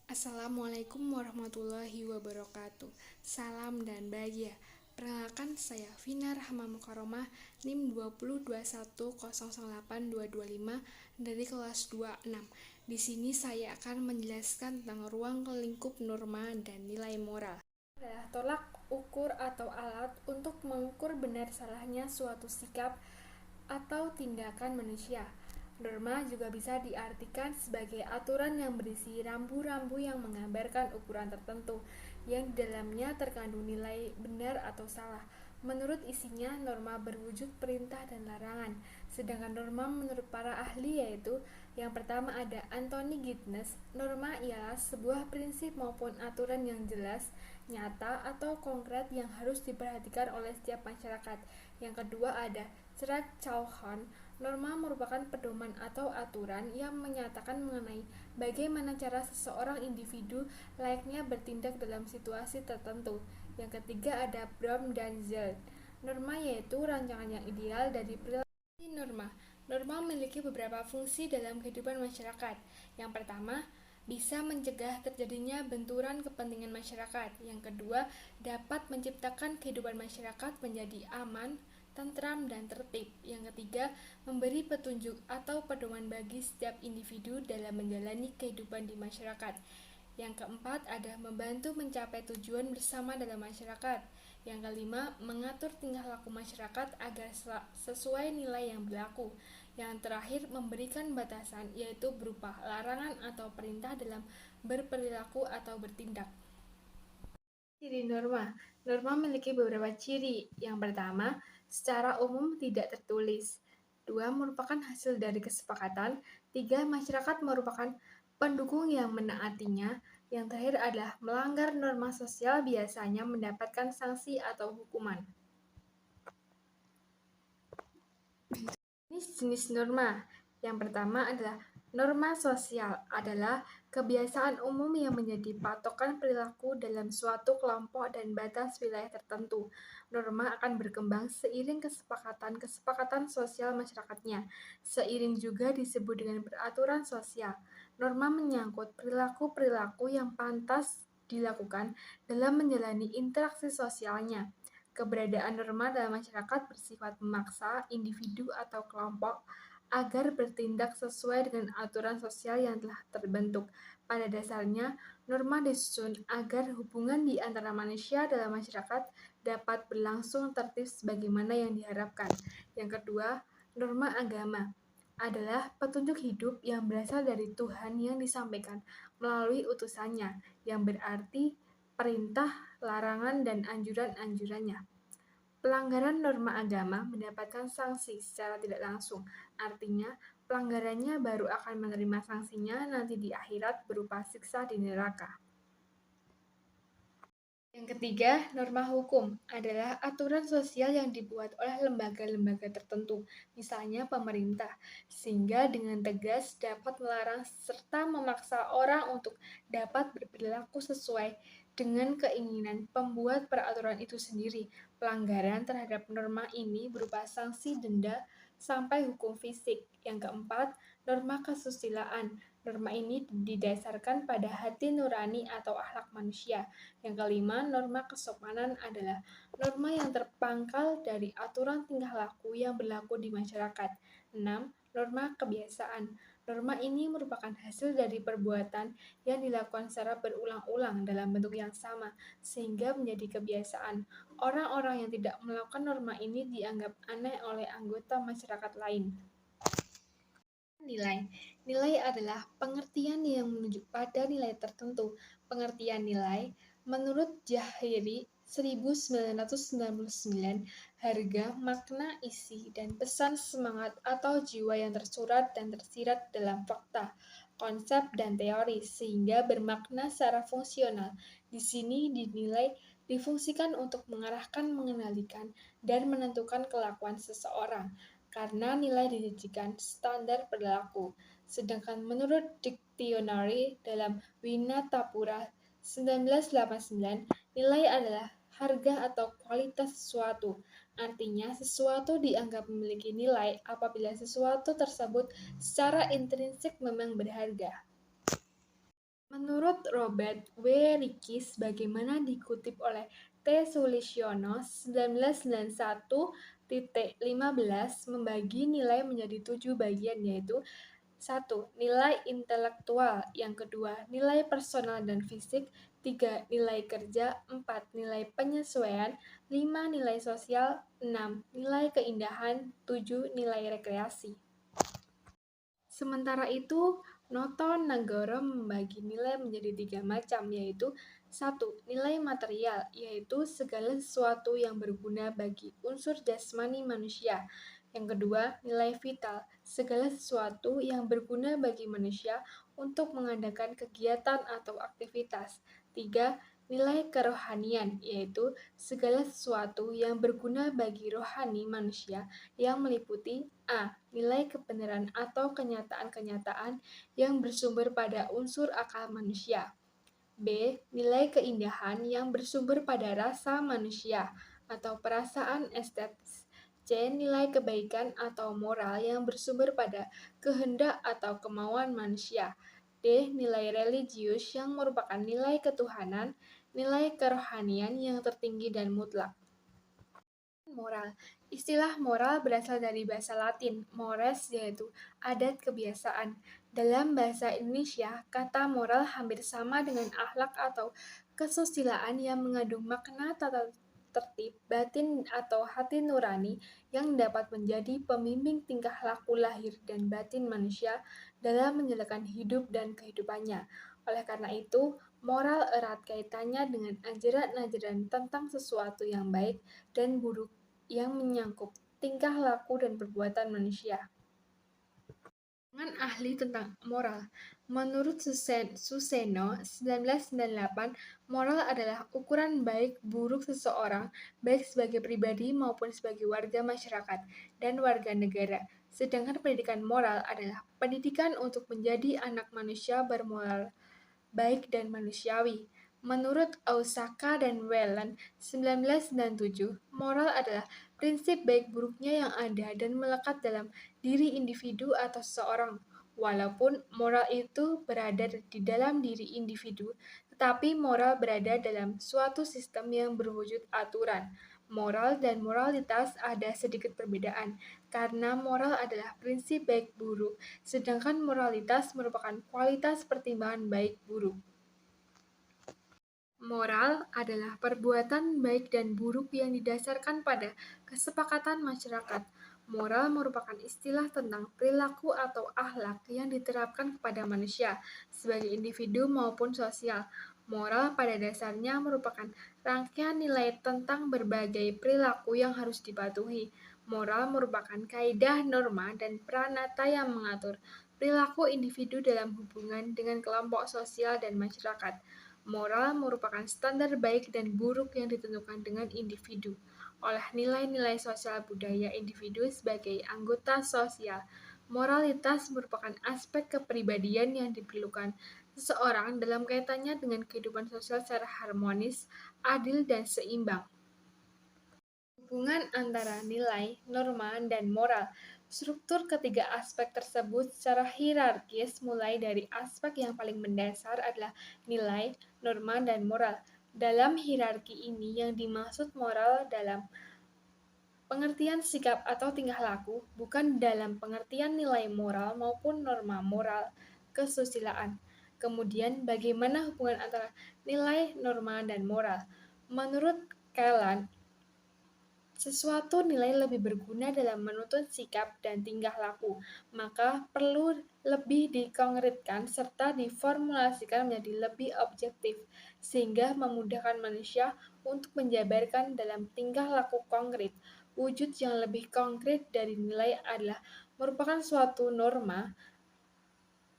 Assalamualaikum warahmatullahi wabarakatuh. Salam dan bahagia. Perkenalkan, saya Vina Rahma Mukaromah, NIM 20210082225 dari kelas 26. Di sini saya akan menjelaskan tentang ruang lingkup norma dan nilai moral. Adalah tolak ukur atau alat untuk mengukur benar salahnya suatu sikap atau tindakan manusia. Norma juga bisa diartikan sebagai aturan yang berisi rambu-rambu yang menggambarkan ukuran tertentu, yang di dalamnya terkandung nilai benar atau salah. Menurut isinya, norma berwujud perintah dan larangan. Sedangkan norma menurut para ahli yaitu, yang pertama ada Anthony Giddens, norma ialah sebuah prinsip maupun aturan yang jelas, nyata, atau konkret yang harus diperhatikan oleh setiap masyarakat. Yang kedua ada Chirac Chauhan, norma merupakan pedoman atau aturan yang menyatakan mengenai bagaimana cara seseorang individu layaknya bertindak dalam situasi tertentu. Yang ketiga ada Brom dan Zeld, norma yaitu rancangan yang ideal dari perilaku. Norma Norma memiliki beberapa fungsi dalam kehidupan masyarakat. Yang pertama, bisa mencegah terjadinya benturan kepentingan masyarakat. Yang kedua, dapat menciptakan kehidupan masyarakat menjadi aman, tentram, dan tertib. Yang ketiga, memberi petunjuk atau pedoman bagi setiap individu dalam menjalani kehidupan di masyarakat. Yang keempat ada membantu mencapai tujuan bersama dalam masyarakat. Yang kelima, mengatur tingkah laku masyarakat agar sesuai nilai yang berlaku. Yang terakhir, memberikan batasan, yaitu berupa larangan atau perintah dalam berperilaku atau bertindak. Ciri norma. Norma memiliki beberapa ciri. Yang pertama, secara umum tidak tertulis. Dua, merupakan hasil dari kesepakatan. Tiga, masyarakat merupakan pendukung yang menaatinya. Yang terakhir adalah melanggar norma sosial biasanya mendapatkan sanksi atau hukuman. Jenis norma. Yang pertama adalah norma sosial, adalah kebiasaan umum yang menjadi patokan perilaku dalam suatu kelompok dan batas wilayah tertentu. Norma akan berkembang seiring kesepakatan sosial masyarakatnya. Seiring juga disebut dengan peraturan sosial. Norma menyangkut perilaku-perilaku yang pantas dilakukan dalam menjalani interaksi sosialnya. Keberadaan norma dalam masyarakat bersifat memaksa individu atau kelompok agar bertindak sesuai dengan aturan sosial yang telah terbentuk. Pada dasarnya, norma disusun agar hubungan di antara manusia dalam masyarakat dapat berlangsung tertib sebagaimana yang diharapkan. Yang kedua, norma agama adalah petunjuk hidup yang berasal dari Tuhan yang disampaikan melalui utusannya, yang berarti perintah, larangan, dan anjuran-anjurannya. Pelanggaran norma agama mendapatkan sanksi secara tidak langsung, artinya pelanggarannya baru akan menerima sanksinya nanti di akhirat berupa siksa di neraka. Yang ketiga, norma hukum adalah aturan sosial yang dibuat oleh lembaga-lembaga tertentu, misalnya pemerintah, sehingga dengan tegas dapat melarang serta memaksa orang untuk dapat berperilaku sesuai dengan keinginan pembuat peraturan itu sendiri. Pelanggaran terhadap norma ini berupa sanksi denda sampai hukum fisik. Yang keempat, norma kesusilaan. Norma ini didasarkan pada hati nurani atau akhlak manusia. Yang kelima, norma kesopanan adalah norma yang terpangkal dari aturan tingkah laku yang berlaku di masyarakat. 6. Norma kebiasaan. Norma ini merupakan hasil dari perbuatan yang dilakukan secara berulang-ulang dalam bentuk yang sama, sehingga menjadi kebiasaan. Orang-orang yang tidak melakukan norma ini dianggap aneh oleh anggota masyarakat lain. Nilai. Nilai adalah pengertian yang menunjuk pada nilai tertentu. Pengertian nilai menurut Jahiri 1999, harga, makna, isi, dan pesan semangat atau jiwa yang tersurat dan tersirat dalam fakta, konsep, dan teori, sehingga bermakna secara fungsional. Di sini dinilai difungsikan untuk mengarahkan, mengendalikan, dan menentukan kelakuan seseorang, karena nilai dijadikan standar perilaku. Sedangkan menurut Dictionary dalam Winatapura 1989, nilai adalah harga atau kualitas sesuatu. Artinya, sesuatu dianggap memiliki nilai apabila sesuatu tersebut secara intrinsik memang berharga. Menurut Menurut Robert W. Rickis, bagaimana dikutip oleh T. Sulistiono 1991-15 membagi nilai menjadi 7 bagian, yaitu 1. Nilai intelektual. Yang kedua, nilai personal dan fisik. 3. Nilai kerja. 4. Nilai penyesuaian. 5. Nilai sosial. 6. Nilai keindahan. 7. Nilai rekreasi. Sementara itu, Noto Nagoro membagi nilai menjadi 3 macam, yaitu 1. Nilai material, yaitu segala sesuatu yang berguna bagi unsur jasmani manusia. Yang kedua, nilai vital, segala sesuatu yang berguna bagi manusia untuk mengadakan kegiatan atau aktivitas. 3. Nilai kerohanian, yaitu segala sesuatu yang berguna bagi rohani manusia yang meliputi A. Nilai kebenaran atau kenyataan-kenyataan yang bersumber pada unsur akal manusia. B. Nilai keindahan yang bersumber pada rasa manusia atau perasaan estetis. C. Nilai kebaikan atau moral yang bersumber pada kehendak atau kemauan manusia. D. Nilai religius yang merupakan nilai ketuhanan, nilai kerohanian yang tertinggi dan mutlak. Moral. Istilah moral berasal dari bahasa Latin, mores, yaitu adat kebiasaan. Dalam bahasa Indonesia, kata moral hampir sama dengan akhlak atau kesusilaan yang mengandung makna tata tertib batin atau hati nurani yang dapat menjadi pembimbing tingkah laku lahir dan batin manusia dalam menjalankan hidup dan kehidupannya. Oleh karena itu, moral erat kaitannya dengan ajaran-ajaran tentang sesuatu yang baik dan buruk yang menyangkut tingkah laku dan perbuatan manusia. Dengan ahli tentang moral, menurut Suseno 1998, moral adalah ukuran baik buruk seseorang, baik sebagai pribadi maupun sebagai warga masyarakat dan warga negara. Sedangkan pendidikan moral adalah pendidikan untuk menjadi anak manusia bermoral baik dan manusiawi. Menurut Ausaka dan Whelan 1997, moral adalah prinsip baik buruknya yang ada dan melekat dalam diri individu atau seseorang. Walaupun moral itu berada di dalam diri individu, tetapi moral berada dalam suatu sistem yang berwujud aturan. Moral dan moralitas ada sedikit perbedaan, karena moral adalah prinsip baik buruk, sedangkan moralitas merupakan kualitas pertimbangan baik buruk. Moral adalah perbuatan baik dan buruk yang didasarkan pada kesepakatan masyarakat. Moral merupakan istilah tentang perilaku atau akhlak yang diterapkan kepada manusia sebagai individu maupun sosial. Moral pada dasarnya merupakan rangkaian nilai tentang berbagai perilaku yang harus dipatuhi. Moral merupakan kaidah, norma, dan pranata yang mengatur perilaku individu dalam hubungan dengan kelompok sosial dan masyarakat. Moral merupakan standar baik dan buruk yang ditentukan dengan individu oleh nilai-nilai sosial budaya individu sebagai anggota sosial. Moralitas merupakan aspek kepribadian yang diperlukan seseorang dalam kaitannya dengan kehidupan sosial secara harmonis, adil, dan seimbang. Hubungan antara nilai, norma, dan moral. Struktur ketiga aspek tersebut secara hierarkis mulai dari aspek yang paling mendasar adalah nilai, norma, dan moral. Dalam hierarki ini yang dimaksud moral dalam pengertian sikap atau tingkah laku, bukan dalam pengertian nilai moral maupun norma moral kesusilaan. Kemudian, bagaimana hubungan antara nilai, norma, dan moral? Menurut Kellan, sesuatu nilai lebih berguna dalam menuntun sikap dan tingkah laku, maka perlu lebih dikonkretkan serta diformulasikan menjadi lebih objektif, sehingga memudahkan manusia untuk menjabarkan dalam tingkah laku konkret. Wujud yang lebih konkret dari nilai adalah merupakan suatu norma.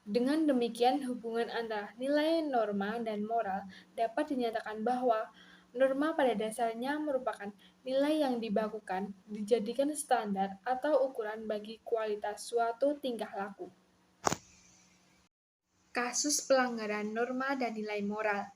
Dengan demikian, hubungan antara nilai, norma, dan moral dapat dinyatakan bahwa norma pada dasarnya merupakan nilai yang dibakukan, dijadikan standar atau ukuran bagi kualitas suatu tingkah laku. Kasus pelanggaran norma dan nilai moral.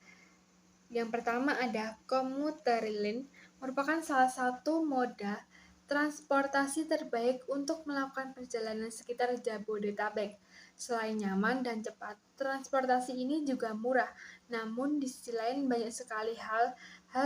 Yang pertama ada komuter lain, merupakan salah satu moda transportasi terbaik untuk melakukan perjalanan sekitar Jabodetabek. Selain nyaman dan cepat, transportasi ini juga murah. Namun di sisi lain banyak sekali hal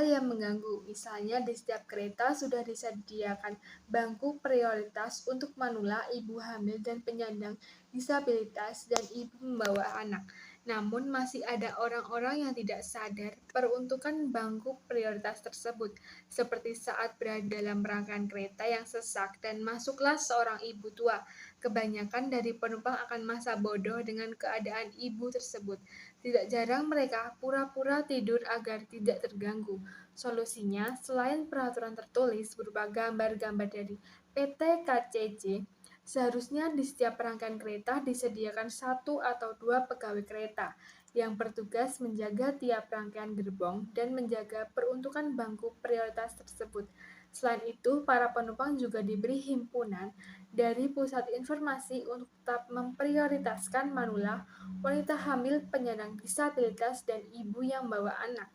yang mengganggu. Misalnya di setiap kereta sudah disediakan bangku prioritas untuk manula, ibu hamil dan penyandang disabilitas dan ibu membawa anak. Namun masih ada orang-orang yang tidak sadar peruntukan bangku prioritas tersebut, seperti saat berada dalam rangkaian kereta yang sesak dan masuklah seorang ibu tua. Kebanyakan dari penumpang akan masa bodoh dengan keadaan ibu tersebut. Tidak jarang mereka pura-pura tidur agar tidak terganggu. Solusinya, selain peraturan tertulis berupa gambar-gambar dari PT KCJ, seharusnya di setiap rangkaian kereta disediakan satu atau dua pegawai kereta yang bertugas menjaga tiap rangkaian gerbong dan menjaga peruntukan bangku prioritas tersebut. Selain itu, para penumpang juga diberi himpunan dari pusat informasi untuk tetap memprioritaskan manula, wanita hamil, penyandang disabilitas, dan ibu yang membawa anak.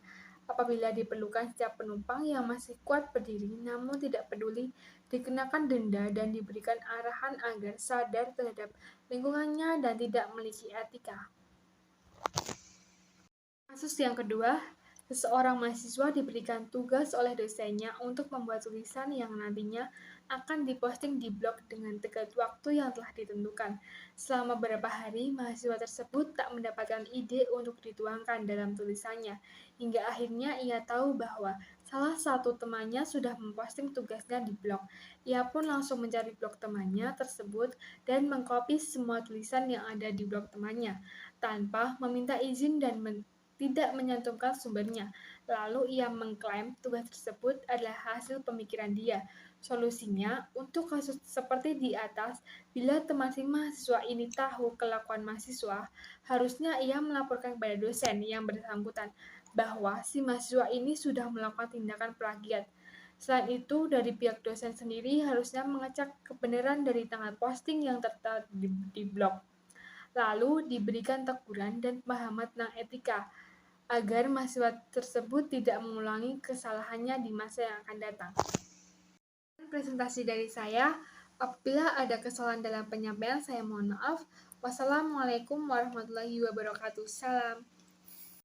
Apabila diperlukan setiap penumpang yang masih kuat berdiri namun tidak peduli, dikenakan denda dan diberikan arahan agar sadar terhadap lingkungannya dan tidak memiliki etika. Kasus yang kedua, seseorang mahasiswa diberikan tugas oleh dosennya untuk membuat tulisan yang nantinya akan diposting di blog dengan tenggat waktu yang telah ditentukan. Selama beberapa hari, mahasiswa tersebut tak mendapatkan ide untuk dituangkan dalam tulisannya, hingga akhirnya ia tahu bahwa salah satu temannya sudah memposting tugasnya di blog. Ia pun langsung mencari blog temannya tersebut dan mengcopy semua tulisan yang ada di blog temannya, tanpa meminta izin dan tidak menyantumkan sumbernya. Lalu ia mengklaim tugas tersebut adalah hasil pemikiran dia. Solusinya, untuk kasus seperti di atas, bila teman si mahasiswa ini tahu kelakuan mahasiswa, harusnya ia melaporkan kepada dosen yang bersangkutan bahwa si mahasiswa ini sudah melakukan tindakan plagiat. Selain itu, dari pihak dosen sendiri harusnya mengecek kebenaran dari tanggal posting yang tertera di blog, lalu diberikan teguran dan pemahaman tentang etika, agar mahasiswa tersebut tidak mengulangi kesalahannya di masa yang akan datang. Presentasi dari saya, apabila ada kesalahan dalam penyampaian, saya mohon maaf. Wassalamualaikum warahmatullahi wabarakatuh. Salam.